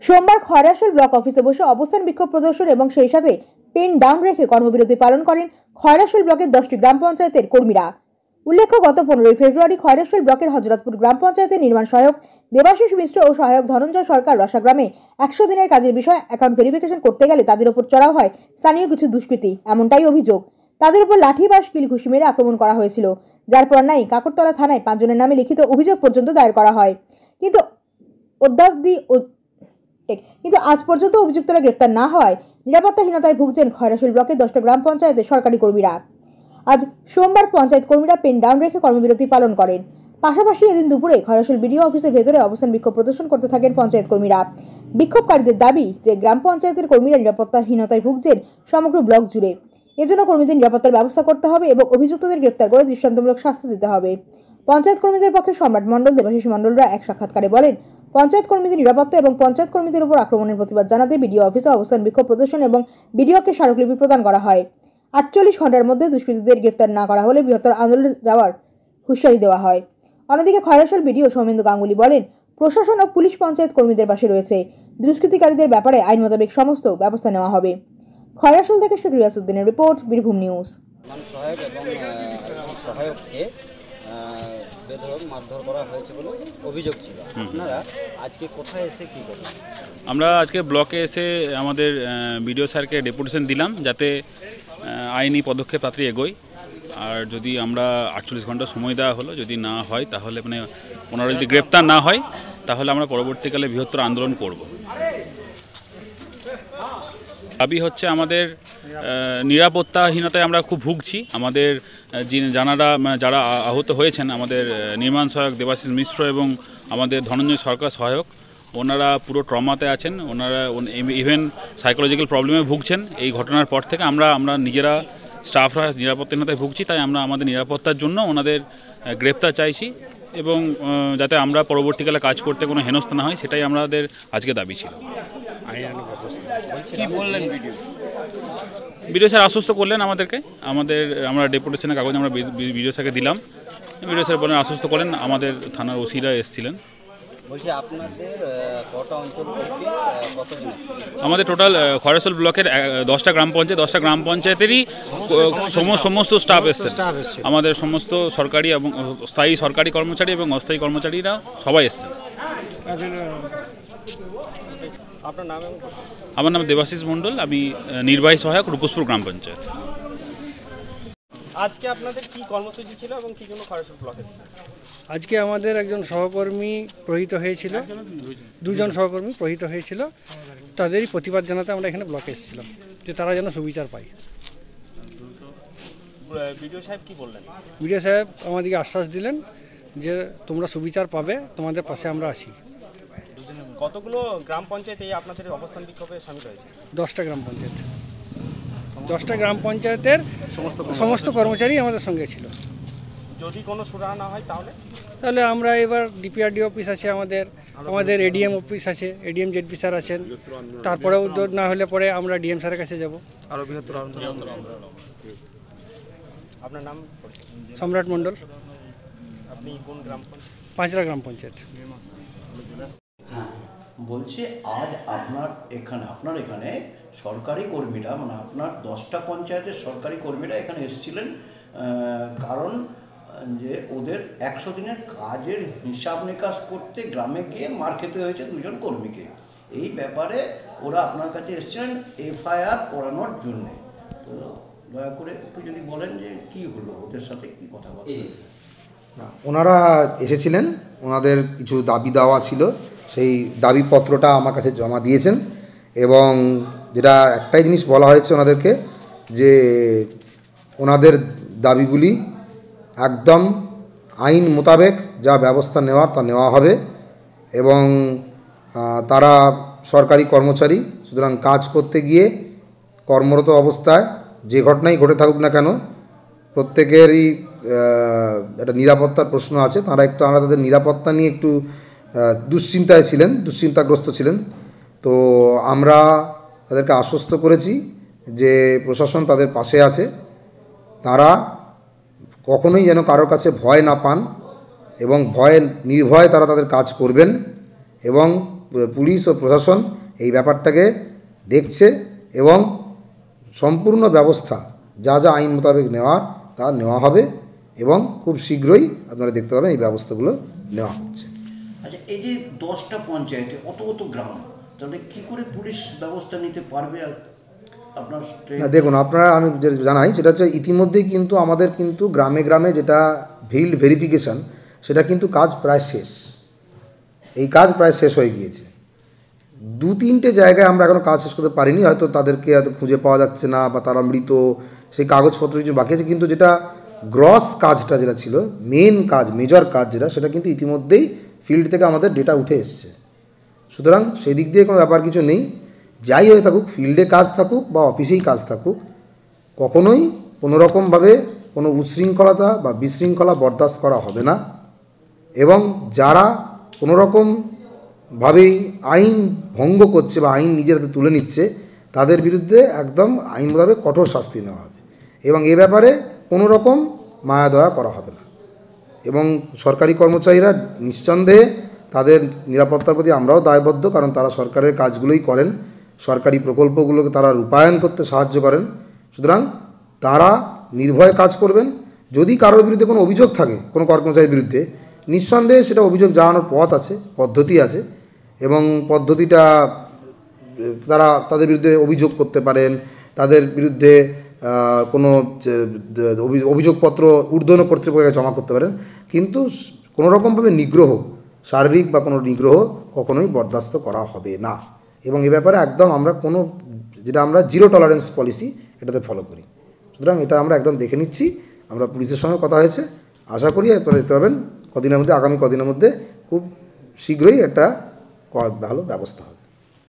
সোমবার খয়রাশোল ব্লক অফিসে বসে অবস্থান বিক্ষোভ প্রদর্শন এবং সেই সাথে পেন ডাউন রেখে কর্মবিরতি পালন করেন খয়রাশোল ব্লকের 10টি গ্রাম পঞ্চায়েতের কর্মীরা। উল্লেখ্য, গত 15 ফেব্রুয়ারি খয়রাশোল ব্লকের হজরতপুর গ্রাম পঞ্চায়েতের নির্মাণ সহায়ক দেবাশিস মিশ্র ও সহায়ক ধনঞ্জয় সরকার রসা গ্রামে 100 দিনের কাজের বিষয়ে অ্যাকাউন্ট ভেরিফিকেশন করতে গেলে তাদের উপর চড়াও হয় স্থানীয় কিছু দুষ্কৃতী। এমনটাই অভিযোগ। তাদের উপর লাঠি বা কিল-ঘুষি মেরে আক্রমণ করা হয়েছিল, যার পর নাই কাকরতলা থানায় 5 জনের নামে লিখিত অভিযোগ পর্যন্ত দায়ের করা হয়। কিন্তু আজ পর্যন্ত অভিযুক্তরা গ্রেফতার না হওয়ায় নিরাপত্তাহীনতায় ভুগছেন খয়রাশোল ব্লকের 10টা গ্রাম পঞ্চায়েতের সরকারি কর্মীরা। আজ সোমবার পঞ্চায়েত কর্মীরা পেন ডাউন রেখে কর্মবিরতি পালন করেন। পাশাপাশি এদিন দুপুরে খয়রাশোল বিডিও অফিসের ভেতরে অবস্থান বিক্ষোভ প্রদর্শন করতে থাকেন পঞ্চায়েত কর্মীরা। বিক্ষোভকারীদের দাবি যে গ্রাম পঞ্চায়েতের কর্মীরা নিরাপত্তাহীনতায় ভুগছেন সমগ্র ব্লক জুড়ে। এজন্য কর্মীদের নিরাপত্তার ব্যবস্থা করতে হবে এবং অভিযুক্তদের গ্রেফতার করে দৃষ্টান্তমূলক শাস্তি দিতে হবে। পঞ্চায়েত কর্মীদের পক্ষে সম্রাট মণ্ডল, দেবাশিস মণ্ডলরা এক সাক্ষাৎকারে বলেন, পঞ্চায়েত কর্মীদের নিরাপত্তা এবং পঞ্চায়েত কর্মীদের উপর আক্রমণের প্রতিবাদ জানাতে বিডিও অফিসে অবস্থান বিক্ষোভ প্রদর্শন এবং বিডিওকে স্মারকলিপি প্রদান করা হয়। 48 ঘন্টার মধ্যে দুষ্কৃতীদের গ্রেফতার না করা হলে বৃহত্তর আন্দোলনে যাওয়ার হুঁশিয়ারি দেওয়া হয়। অন্যদিকে খয়রাশোল বিডিও সৌমেন্দু গাঙ্গুলি বলেন, প্রশাসন ও পুলিশ পঞ্চায়েত কর্মীদের পাশে রয়েছে। দুষ্কৃতিকারীদের ব্যাপারে আইন মোতাবেক সমস্ত ব্যবস্থা নেওয়া হবে। খয়রাশোল থেকে শেখ রিয়াসউদ্দিনের রিপোর্ট, বীরভূম নিউজ। বেধড়ক মারধর করা হয়েছে বলে অভিযোগ ছিল। আপনারা আজকে কোথায় এসে কি করবেন? আমরা আজকে ব্লকে এসে আমাদের বিডিও স্যারকে ডেপুটেশন দিলাম যাতে আইনি পদক্ষেপ তাড়াতাড়ি এগোয়। আর যদি আমরা 48 ঘন্টা সময় দেওয়া হলো, যদি না হয় তাহলে মানে ওনারা যদি গ্রেপ্তার না হয় তাহলে আমরা পরবর্তীকালে বৃহত্তর আন্দোলন করব। দাবি হচ্ছে আমাদের নিরাপত্তাহীনতায় আমরা খুব ভুগছি। আমাদের যারা আহত হয়েছেন, আমাদের নির্মাণ সহায়ক দেবাশিস মিশ্র এবং আমাদের ধনঞ্জয় সরকার সহায়ক, ওনারা পুরো ট্রমাতে আছেন। ওনারা ইভেন সাইকোলজিক্যাল প্রবলেমে ভুগছেন। এই ঘটনার পর থেকে আমরা নিজেরা স্টাফরা নিরাপত্তাহীনতায় ভুগছি। তাই আমরা আমাদের নিরাপত্তার জন্য ওনাদের গ্রেপ্তার চাইছি এবং যাতে আমরা পরবর্তীকালে কাজ করতে কোনো হেনস্থা না হয়, সেটাই আমাদের আজকে দাবি ছিল। কি বললেন বিডিও স্যার আশ্বস্ত করলেন আমাদেরকে। আমরা ডেপুটেশনের কাগজ আমরা বিডিও স্যারকে দিলাম। বিডিও স্যার বলেন, আশ্বস্ত করেন। আমাদের থানার ওসিরা এসেছিলেন। বলছি, আপনাদের কটা অঞ্চল থেকে কতজন? আমাদের টোটাল খয়রাশোল ব্লকের 10টা গ্রাম পঞ্চায়েত, 10টা গ্রাম পঞ্চায়েতেরই সমস্ত স্টাফ এসছেন। আমাদের সমস্ত সরকারি এবং স্থায়ী সরকারি কর্মচারী এবং অস্থায়ী কর্মচারীরা সবাই এসছেন। আপনার নাম? আমার নাম দেবাশিস মণ্ডল, আমি নির্বাহী সহায়ক, রূপসপুর গ্রাম পঞ্চায়েত। আজকে আপনাদের কি কর্মসূচি ছিল এবং কি জন্য খয়রাশোল ব্লকে? আজকে আমাদের একজন সহকর্মী প্রহিত হয়েছিল, দুজন সহকর্মী প্রহিত হয়েছিল। তাদেরই প্রতিবাদ জানাতে আমরা এখানে ব্লকে এসেছিলাম যে তারা যেন সুবিচার পায়। বিডিও সাহেব কি বললেন? বিডিও সাহেব আমাদেরকে আশ্বাস দিলেন যে তোমরা সুবিচার পাবে, তোমাদের পাশে আমরা আছি। কতগুলো গ্রাম পঞ্চায়েত এই আপনাদের অবস্থান বিক্ষোভে শামিল হয়েছে? 10টা গ্রাম পঞ্চায়েত। 10টা গ্রাম পঞ্চায়েতের সমস্ত কর্মচারী আমাদের সঙ্গে ছিল। যদি কোনো সুরাহা না হয় তাহলে আমরা এবার ডিপিআরডি অফিস আছে, আমাদের এডিএম অফিস আছে, এডিএম জেডপি স্যার আছেন। তারপরেও না হলে পরে আমরা ডিএম স্যারের কাছে যাব। আরও বৃহত্তর আন্দোলন। আপনার নাম? সম্রাট মণ্ডল। আপনি কোন গ্রাম পঞ্চায়েত? পাঁচরা গ্রাম পঞ্চায়েত। হ্যাঁ, বলছি আজ আপনার এখানে সরকারি কর্মীরা, মানে আপনার 10টা পঞ্চায়েতের সরকারি কর্মীরা এখানে এসেছিলেন, কারণ যে ওদের 100 দিনের কাজের হিসাব নিকাশ করতে গ্রামে গিয়ে মার খেতে হয়েছে 2 জন কর্মীকে। এই ব্যাপারে ওরা আপনার কাছে এসেছিলেন এফআইআর করানোর জন্যে। তো দয়া করে একটু যদি বলেন যে কি হলো, ওদের সাথে কি কথা বলা? ওনারা এসেছিলেন, ওনাদের কিছু দাবি দেওয়া ছিল, সেই দাবিপত্রটা আমার কাছে জমা দিয়েছেন এবং যেটা একটাই জিনিস বলা হয়েছে ওনাদেরকে যে ওনাদের দাবিগুলি একদম আইন মোতাবেক যা ব্যবস্থা নেওয়ার তা নেওয়া হবে এবং তারা সরকারি কর্মচারী, সুতরাং কাজ করতে গিয়ে কর্মরত অবস্থায় যে ঘটনাই ঘটে থাকুক না কেন প্রত্যেকেরই একটা নিরাপত্তার প্রশ্ন আছে। তারা তাদের নিরাপত্তা নিয়ে একটু দুশ্চিন্তাগ্রস্ত ছিলেন। তো আমরা তাদেরকে আশ্বস্ত করেছি যে প্রশাসন তাদের পাশে আছে। তারা কখনোই যেন কারোর কাছে ভয় না পান এবং নির্ভয়ে তারা তাদের কাজ করবেন এবং পুলিশ ও প্রশাসন এই ব্যাপারটাকে দেখছে এবং সম্পূর্ণ ব্যবস্থা যা যা আইন মোতাবেক নেওয়ার তা নেওয়া হবে এবং খুব শীঘ্রই আপনারা দেখতে পাবেন এই ব্যবস্থাগুলো নেওয়া হচ্ছে। আচ্ছা, এই যে 10টা পঞ্চায়েতে অত গ্রাম, তাহলে কি করে পুলিশ ব্যবস্থা নিতে পারবে? আর আপনার না দেখুন, আপনারা আমি যে জানাই সেটা হচ্ছে ইতিমধ্যেই কিন্তু আমাদের কিন্তু গ্রামে গ্রামে যেটা ফিল্ড ভেরিফিকেশান সেটা কিন্তু কাজ প্রায় শেষ। এই কাজ প্রায় শেষ হয়ে গিয়েছে। 2-3টে জায়গায় আমরা এখনও কাজ শেষ করতে পারিনি, হয়তো তাদেরকে হয়তো খুঁজে পাওয়া যাচ্ছে না বা তারা মৃত, সেই কাগজপত্র কিছু বাকি আছে, কিন্তু যেটা গ্রস কাজটা যেটা ছিল, মেন কাজ, মেজর কাজ যেটা, সেটা কিন্তু ইতিমধ্যেই ফিল্ড থেকে আমাদের ডেটা উঠে এসছে। সুতরাং সেই দিক দিয়ে কোনো ব্যাপার কিছু নেই। যাই হয়ে থাকুক, ফিল্ডে কাজ থাকুক বা অফিসেই কাজ থাকুক, কখনোই কোনোরকমভাবে কোনো উচ্ছৃঙ্খলতা বা বিশৃঙ্খলা বরদাস্ত করা হবে না। এবং যারা কোনোরকমভাবেই আইন ভঙ্গ করছে বা আইন নিজের হাতে তুলে নিচ্ছে, তাদের বিরুদ্ধে একদম আইন মোতাবেক কঠোর শাস্তি নেওয়া হবে এবং এ ব্যাপারে কোনো রকম মায়া দয়া করা হবে না। এবং সরকারি কর্মচারীরা নিঃসন্দেহে তাদের নিরাপত্তার প্রতি আমরাও দায়বদ্ধ, কারণ তারা সরকারের কাজগুলোই করেন, সরকারি প্রকল্পগুলোকে তারা রূপায়ণ করতে সাহায্য করেন। সুতরাং তারা নির্ভয়ে কাজ করবেন। যদি কারোর বিরুদ্ধে কোনো অভিযোগ থাকে কোনো কর্মচারীর বিরুদ্ধে, নিঃসন্দেহে সেটা অভিযোগ জানানোর পথ আছে, পদ্ধতি আছে এবং পদ্ধতিটা তাদের বিরুদ্ধে অভিযোগ করতে পারেন, তাদের বিরুদ্ধে কোনো অভিযোগপত্র ঊর্ধ্বতন কর্তৃপক্ষকে জমা করতে পারেন, কিন্তু কোনোরকমভাবে নিগ্রহ, শারীরিক বা কোনো নিগ্রহ কখনোই বরদাস্ত করা হবে না। এবং এ ব্যাপারে একদম আমরা কোনো, যেটা আমরা জিরো টলারেন্স পলিসি এটাতে ফলো করি। সুতরাং এটা আমরা একদম দেখে নিচ্ছি। আমরা পুলিশের সঙ্গে কথা হয়েছে, আশা করি আপনারা দেখতে পাবেন কদিনের মধ্যে, আগামী কদিনের মধ্যে খুব শীঘ্রই একটা ভালো ব্যবস্থা হবে।